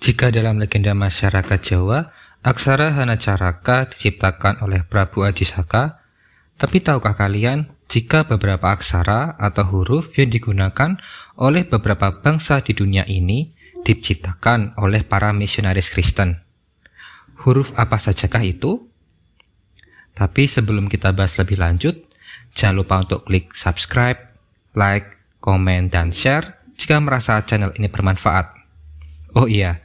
Jika dalam legenda masyarakat Jawa, aksara Hanacaraka diciptakan oleh Prabu Ajisaka, tapi tahukah kalian jika beberapa aksara atau huruf yang digunakan oleh beberapa bangsa di dunia ini diciptakan oleh para misionaris Kristen? Huruf apa sajakah itu? Tapi sebelum kita bahas lebih lanjut, jangan lupa untuk klik subscribe, like, komen, dan share jika merasa channel ini bermanfaat. Oh iya,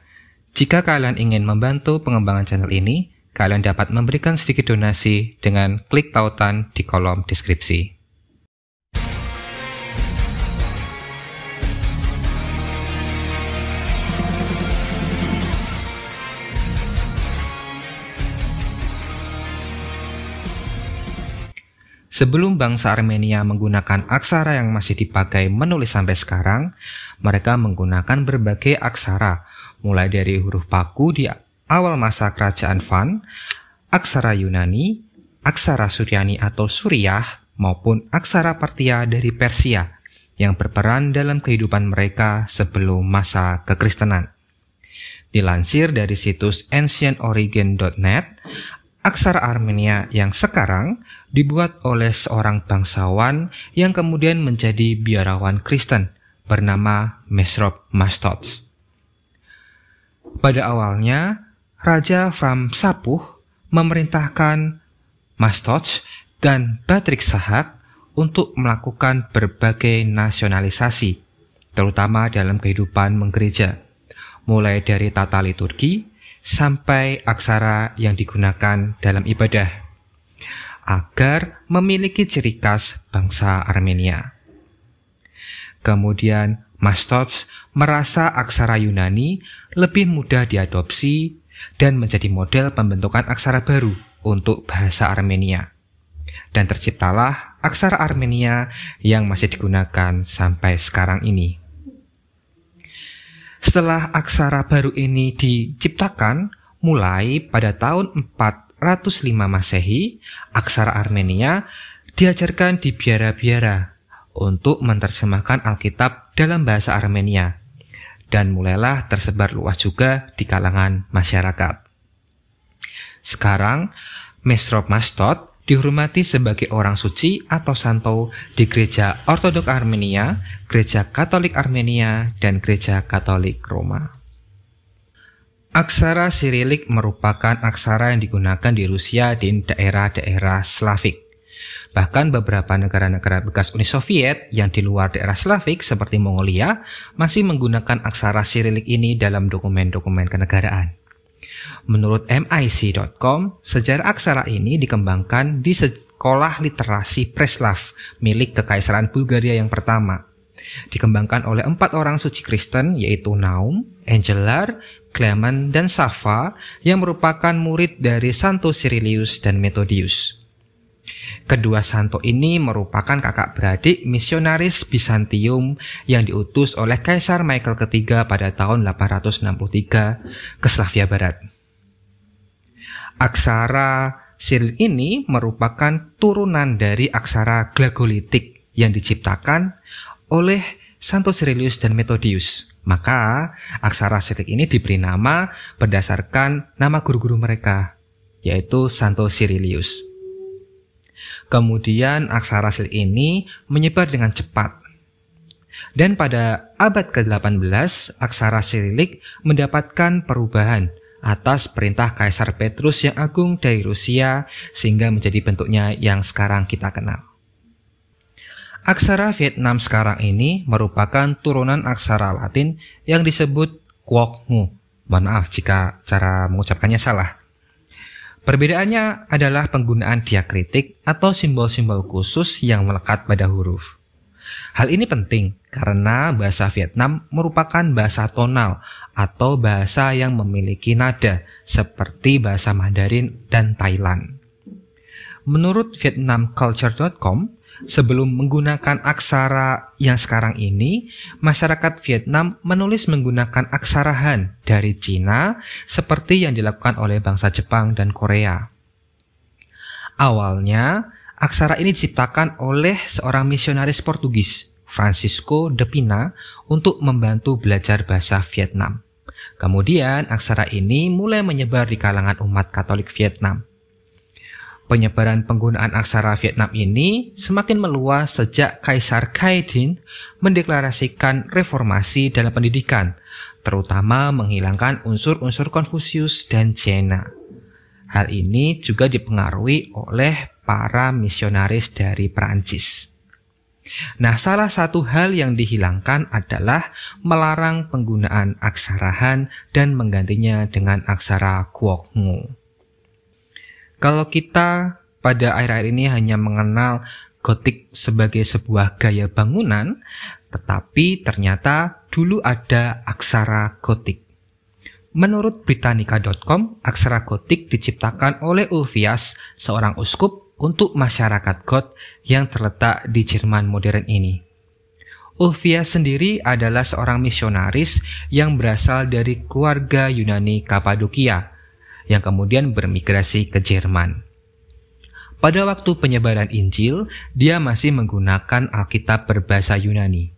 jika kalian ingin membantu pengembangan channel ini, kalian dapat memberikan sedikit donasi dengan klik tautan di kolom deskripsi. Sebelum bangsa Armenia menggunakan aksara yang masih dipakai menulis sampai sekarang, mereka menggunakan berbagai aksara, mulai dari huruf paku di awal masa kerajaan Van, aksara Yunani, aksara Suryani atau Suriah, maupun aksara Partia dari Persia yang berperan dalam kehidupan mereka sebelum masa kekristenan. Dilansir dari situs ancientorigin.net, aksara Armenia yang sekarang dibuat oleh seorang bangsawan yang kemudian menjadi biarawan Kristen bernama Mesrop Mastots. Pada awalnya, Raja Fram Sapuh memerintahkan Mastots dan Batrik Sahak untuk melakukan berbagai nasionalisasi, terutama dalam kehidupan menggereja, mulai dari tata liturgi sampai aksara yang digunakan dalam ibadah, agar memiliki ciri khas bangsa Armenia. Kemudian Mastots merasa aksara Yunani lebih mudah diadopsi dan menjadi model pembentukan aksara baru untuk bahasa Armenia. Dan terciptalah aksara Armenia yang masih digunakan sampai sekarang ini. Setelah aksara baru ini diciptakan, mulai pada tahun 405 Masehi, aksara Armenia diajarkan di biara-biara untuk menerjemahkan Alkitab dalam bahasa Armenia, dan mulailah tersebar luas juga di kalangan masyarakat. Sekarang, Mesrop Mastot dihormati sebagai orang suci atau santo di Gereja Ortodok Armenia, Gereja Katolik Armenia, dan Gereja Katolik Roma. Aksara Sirilik merupakan aksara yang digunakan di Rusia di daerah-daerah Slavik. Bahkan beberapa negara-negara bekas Uni Soviet yang di luar daerah Slavik seperti Mongolia masih menggunakan aksara Sirilik ini dalam dokumen-dokumen kenegaraan. Menurut MIC.com, sejarah aksara ini dikembangkan di Sekolah Literasi Preslav milik Kekaisaran Bulgaria yang pertama. Dikembangkan oleh 4 orang suci Kristen yaitu Naum, Angelar, Clement, dan Sava yang merupakan murid dari Santo Cyrilius dan Methodius. Kedua santo ini merupakan kakak beradik misionaris Bizantium yang diutus oleh Kaisar Michael III pada tahun 863 ke Slavia Barat. Aksara Sirilik ini merupakan turunan dari aksara Glagolitik yang diciptakan oleh Santo Cyrilius dan Methodius. Maka aksara Sirilik ini diberi nama berdasarkan nama guru-guru mereka, yaitu Santo Cyrilius. Kemudian aksara Sirilik ini menyebar dengan cepat. Dan pada abad ke-18, aksara Sirilik mendapatkan perubahan atas perintah Kaisar Petrus yang Agung dari Rusia sehingga menjadi bentuknya yang sekarang kita kenal. Aksara Vietnam sekarang ini merupakan turunan aksara Latin yang disebut Quoc Ngu. Mohon maaf jika cara mengucapkannya salah. Perbedaannya adalah penggunaan diakritik atau simbol-simbol khusus yang melekat pada huruf. Hal ini penting karena bahasa Vietnam merupakan bahasa tonal atau bahasa yang memiliki nada seperti bahasa Mandarin dan Thailand. Menurut vietnamculture.com, sebelum menggunakan aksara yang sekarang ini, masyarakat Vietnam menulis menggunakan aksara Han dari Cina seperti yang dilakukan oleh bangsa Jepang dan Korea. Awalnya, aksara ini diciptakan oleh seorang misionaris Portugis, Francisco de Pina, untuk membantu belajar bahasa Vietnam. Kemudian aksara ini mulai menyebar di kalangan umat Katolik Vietnam. Penyebaran penggunaan aksara Vietnam ini semakin meluas sejak Kaisar Khai Dinh mendeklarasikan reformasi dalam pendidikan, terutama menghilangkan unsur-unsur Konfusius dan Jaina. Hal ini juga dipengaruhi oleh para misionaris dari Perancis. Nah, salah satu hal yang dihilangkan adalah melarang penggunaan aksara Han dan menggantinya dengan aksara Quoc Ngo. Kalau kita pada akhir-akhir ini hanya mengenal Gotik sebagai sebuah gaya bangunan, tetapi ternyata dulu ada aksara Gotik. Menurut Britannica.com, aksara Gotik diciptakan oleh Ulfias, seorang uskup untuk masyarakat Goth yang terletak di Jerman modern ini. Ulfias sendiri adalah seorang misionaris yang berasal dari keluarga Yunani Kapadokia, yang kemudian bermigrasi ke Jerman. Pada waktu penyebaran Injil, dia masih menggunakan Alkitab berbahasa Yunani.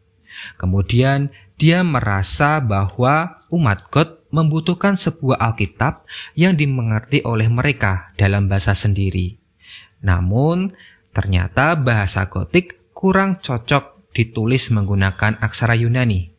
Kemudian, dia merasa bahwa umat Goth membutuhkan sebuah Alkitab yang dimengerti oleh mereka dalam bahasa sendiri. Namun, ternyata bahasa Gotik kurang cocok ditulis menggunakan aksara Yunani.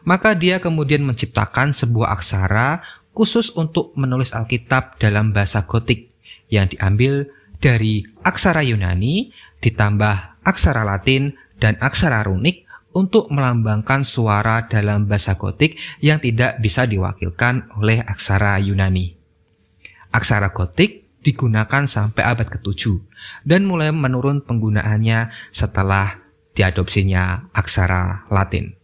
Maka dia kemudian menciptakan sebuah aksara khusus untuk menulis Alkitab dalam bahasa Gotik yang diambil dari aksara Yunani ditambah aksara Latin dan aksara runik untuk melambangkan suara dalam bahasa Gotik yang tidak bisa diwakilkan oleh aksara Yunani. Aksara Gotik digunakan sampai abad ke-7 dan mulai menurun penggunaannya setelah diadopsinya aksara Latin.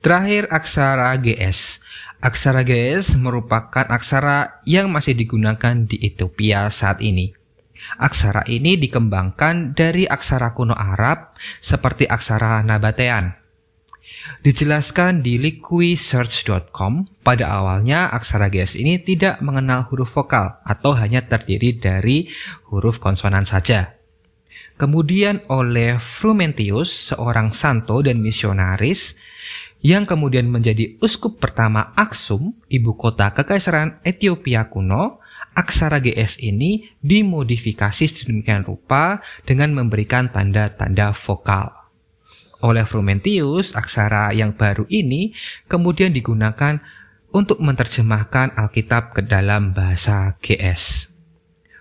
Terakhir, aksara GS. Aksara GS merupakan aksara yang masih digunakan di Ethiopia saat ini. Aksara ini dikembangkan dari aksara kuno Arab seperti aksara Nabatean. Dijelaskan di liquisearch.com, pada awalnya aksara GS ini tidak mengenal huruf vokal atau hanya terdiri dari huruf konsonan saja. Kemudian oleh Frumentius, seorang santo dan misionaris, yang kemudian menjadi uskup pertama Aksum, ibu kota Kekaisaran Ethiopia kuno, aksara GS ini dimodifikasi sedemikian rupa dengan memberikan tanda-tanda vokal. Oleh Frumentius, aksara yang baru ini kemudian digunakan untuk menerjemahkan Alkitab ke dalam bahasa GS.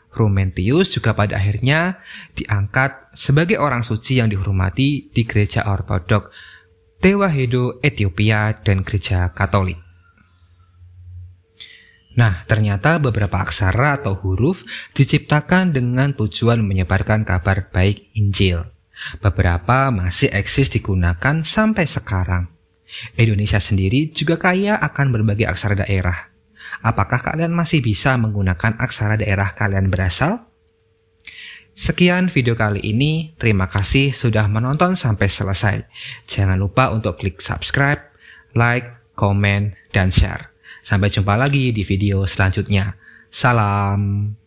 Frumentius juga pada akhirnya diangkat sebagai orang suci yang dihormati di Gereja Ortodok Tewahedo Ethiopia dan Gereja Katolik. Nah, ternyata beberapa aksara atau huruf diciptakan dengan tujuan menyebarkan kabar baik Injil. Beberapa masih eksis digunakan sampai sekarang. Indonesia sendiri juga kaya akan berbagai aksara daerah. Apakah kalian masih bisa menggunakan aksara daerah kalian berasal? Sekian video kali ini, terima kasih sudah menonton sampai selesai. Jangan lupa untuk klik subscribe, like, komen, dan share. Sampai jumpa lagi di video selanjutnya. Salam.